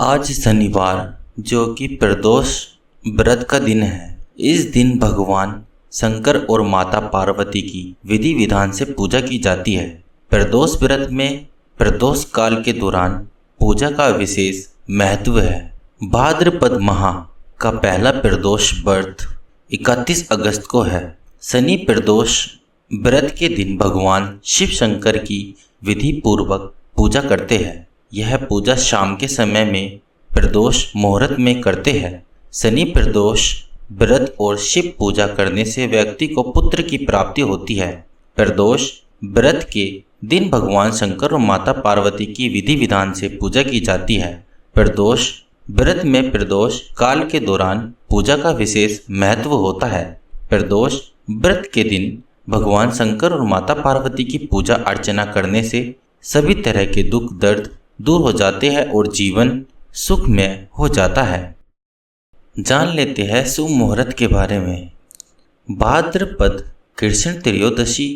आज शनिवार जो कि प्रदोष व्रत का दिन है। इस दिन भगवान शंकर और माता पार्वती की विधि विधान से पूजा की जाती है। प्रदोष व्रत में प्रदोष काल के दौरान पूजा का विशेष महत्व है। भाद्रपद माह का पहला प्रदोष व्रत 31 अगस्त को है। शनि प्रदोष व्रत के दिन भगवान शिव शंकर की विधि पूर्वक पूजा करते हैं। यह पूजा शाम के समय में प्रदोष मुहूर्त में करते हैं। शनि प्रदोष व्रत और शिव पूजा करने से व्यक्ति को पुत्र की प्राप्ति होती है। प्रदोष व्रत के दिन भगवान शंकर और माता पार्वती की विधि विधान से पूजा की जाती है। प्रदोष व्रत में प्रदोष काल के दौरान पूजा का विशेष महत्व होता है। प्रदोष व्रत के दिन भगवान शंकर और माता पार्वती की पूजा अर्चना करने से सभी तरह के दुख दर्द दूर हो जाते हैं और जीवन सुखमय हो जाता है। जान लेते हैं शुभ मुहूर्त के बारे में। भाद्रपद कृष्ण त्रयोदशी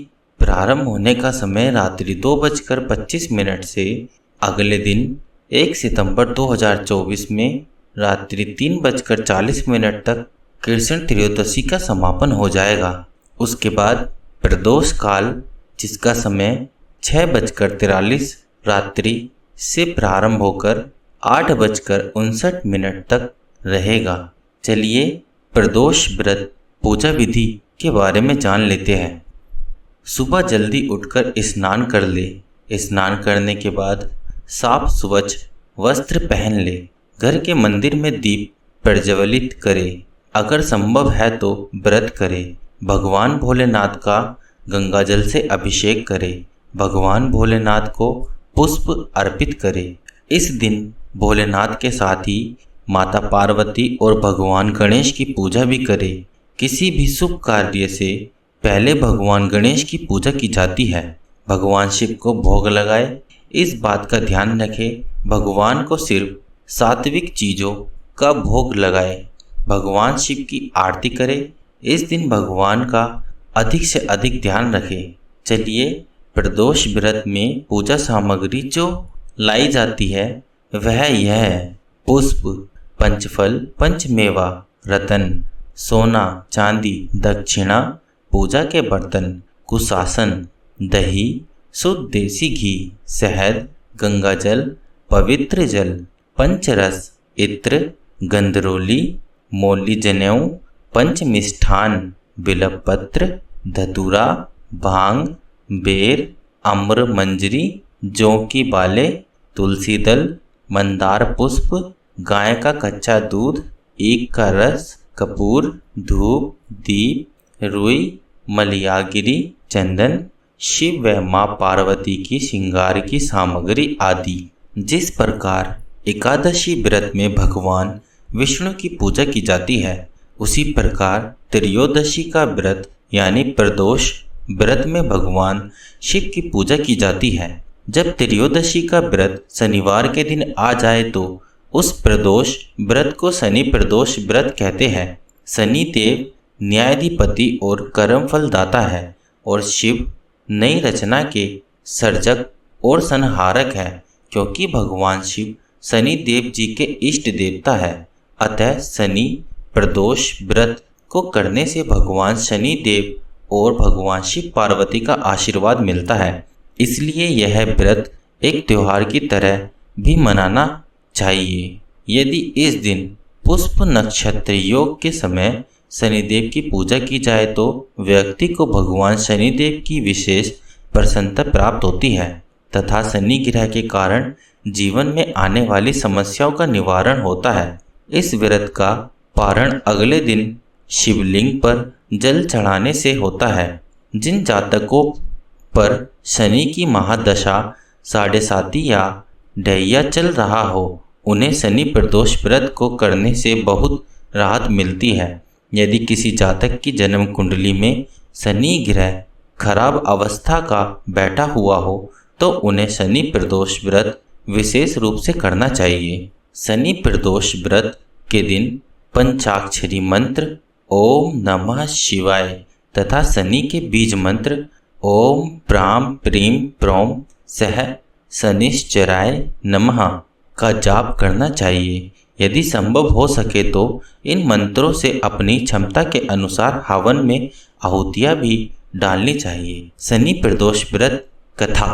प्रारंभ होने का समय रात्रि 2:25 से अगले दिन 1 सितंबर 2024 में रात्रि 3:40 तक कृष्ण त्रयोदशी का समापन हो जाएगा। उसके बाद प्रदोष काल जिसका समय 6:43 रात्रि से प्रारंभ होकर 8:59 तक रहेगा। चलिए प्रदोष व्रत पूजा विधि के बारे में जान लेते हैं। सुबह जल्दी उठकर स्नान कर ले। स्नान करने के बाद साफ स्वच्छ वस्त्र पहन ले। घर के मंदिर में दीप प्रज्वलित करे। अगर संभव है तो व्रत करे। भगवान भोलेनाथ का गंगाजल से अभिषेक करे। भगवान भोलेनाथ को पुष्प अर्पित करे। इस दिन भोलेनाथ के साथ ही माता पार्वती और भगवान गणेश की पूजा भी करे। किसी भी शुभ कार्य से पहले भगवान गणेश की पूजा की जाती है। भगवान शिव को भोग लगाए। इस बात का ध्यान रखें भगवान को सिर्फ सात्विक चीज़ों का भोग लगाए। भगवान शिव की आरती करे। इस दिन भगवान का अधिक से अधिक ध्यान रखें। चलिए प्रदोष व्रत में पूजा सामग्री जो लाई जाती है वह यह है। पुष्प, पंचफल, पंचमेवा, रतन, सोना, चांदी, दक्षिणा, पूजा के बर्तन, कुशासन, दही, शुद्ध देसी घी, शहद, गंगाजल, पवित्र जल, पंचरस, इत्र, गंधरोली, मौली जनेऊ, पंचमिष्ठान, बिल्वपत्र, धतूरा, भांग, बेर, अम्र मंजरी, जौ की बाले, तुलसी दल, मंदार पुष्प, गाय का कच्चा दूध, ईख का रस, कपूर, धूप, दीप, रुई, मलयागिरी, चंदन, शिव व माँ पार्वती की श्रृंगार की सामग्री आदि। जिस प्रकार एकादशी व्रत में भगवान विष्णु की पूजा की जाती है उसी प्रकार त्रयोदशी का व्रत यानी प्रदोष व्रत में भगवान शिव की पूजा की जाती है। जब त्रयोदशी का व्रत शनिवार के दिन आ जाए तो उस प्रदोष व्रत को शनि प्रदोष व्रत कहते हैं। शनि देव न्यायाधिपति और कर्मफल दाता है और शिव नई रचना के सर्जक और संहारक है। क्योंकि भगवान शिव शनि देव जी के इष्ट देवता है, अतः शनि प्रदोष व्रत को करने से भगवान शनि देव और भगवान शिव पार्वती का आशीर्वाद मिलता है। इसलिए यह व्रत एक त्योहार की तरह भी मनाना चाहिए। यदि इस दिन पुष्प नक्षत्र योग के समय शनिदेव की पूजा की जाए तो व्यक्ति को भगवान शनिदेव की विशेष प्रसन्नता प्राप्त होती है तथा शनि ग्रह के कारण जीवन में आने वाली समस्याओं का निवारण होता है। इस व्रत का पारण अगले दिन शिवलिंग पर जल चढ़ाने से होता है। जिन जातकों पर शनि की महादशा साढ़े साती या ढैया चल रहा हो उन्हें शनि प्रदोष व्रत को करने से बहुत राहत मिलती है। यदि किसी जातक की जन्म कुंडली में शनि ग्रह खराब अवस्था का बैठा हुआ हो तो उन्हें शनि प्रदोष व्रत विशेष रूप से करना चाहिए। शनि प्रदोष व्रत के दिन पंचाक्षरी मंत्र ओम नमः शिवाय तथा शनि के बीज मंत्र ओम प्राम प्रीम प्रोम सह शनिश्चराय नमः का जाप करना चाहिए। यदि संभव हो सके तो इन मंत्रों से अपनी क्षमता के अनुसार हवन में आहुतियाँ भी डालनी चाहिए। शनि प्रदोष व्रत कथा।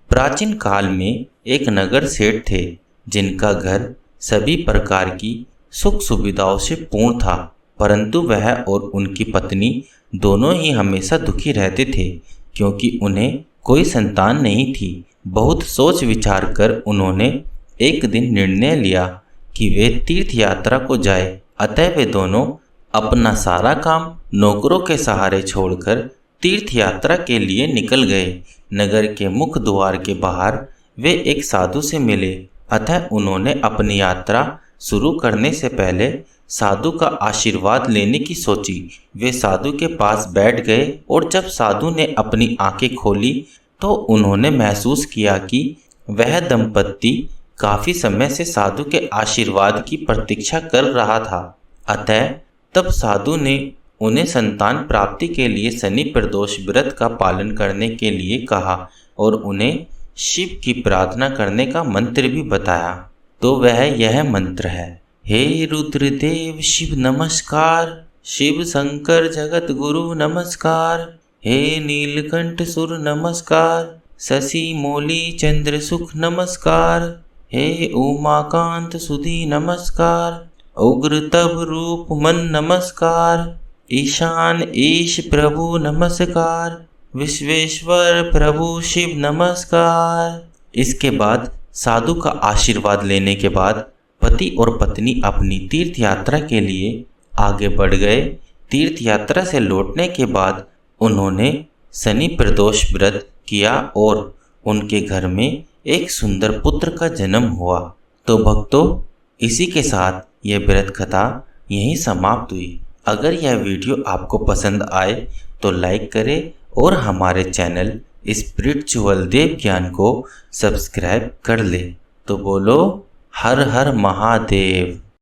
प्राचीन काल में एक नगर सेठ थे जिनका घर सभी प्रकार की सुख सुविधाओं से पूर्ण था, परंतु वह और उनकी पत्नी दोनों ही हमेशा दुखी रहते थे क्योंकि उन्हें कोई संतान नहीं थी। बहुत सोच विचार कर उन्होंने एक दिन निर्णय लिया कि वे तीर्थ यात्रा को जाए। अतः वे दोनों अपना सारा काम नौकरों के सहारे छोड़कर तीर्थ यात्रा के लिए निकल गए। नगर के मुख्य द्वार के बाहर वे एक साधु से मिले। अतः उन्होंने अपनी यात्रा शुरू करने से पहले साधु का आशीर्वाद लेने की सोची। वे साधु के पास बैठ गए और जब साधु ने अपनी आंखें खोली तो उन्होंने महसूस किया कि वह दंपत्ति काफी समय से साधु के आशीर्वाद की प्रतीक्षा कर रहा था। अतः तब साधु ने उन्हें संतान प्राप्ति के लिए शनि प्रदोष व्रत का पालन करने के लिए कहा और उन्हें शिव की प्रार्थना करने का मंत्र भी बताया। तो वह यह मंत्र है: हे रुद्रदेव शिव नमस्कार, शिव शंकर जगत गुरु नमस्कार, हे नीलकंठ सुर नमस्कार, शशि मौली चंद्र सुख नमस्कार, हे उमाकांत सुधी नमस्कार, उग्र तब रूप मन नमस्कार, ईशान ईश प्रभु नमस्कार, विश्वेश्वर प्रभु शिव नमस्कार। इसके बाद साधु का आशीर्वाद लेने के बाद पति और पत्नी अपनी तीर्थ यात्रा के लिए आगे बढ़ गए। तीर्थ यात्रा से लौटने के बाद उन्होंने शनि प्रदोष व्रत किया और उनके घर में एक सुंदर पुत्र का जन्म हुआ। तो भक्तों, इसी के साथ यह व्रत कथा यहीं समाप्त हुई। अगर यह वीडियो आपको पसंद आए तो लाइक करें और हमारे चैनल स्पिरिचुअल देव ज्ञान को सब्सक्राइब कर ले। तो बोलो हर हर महादेव।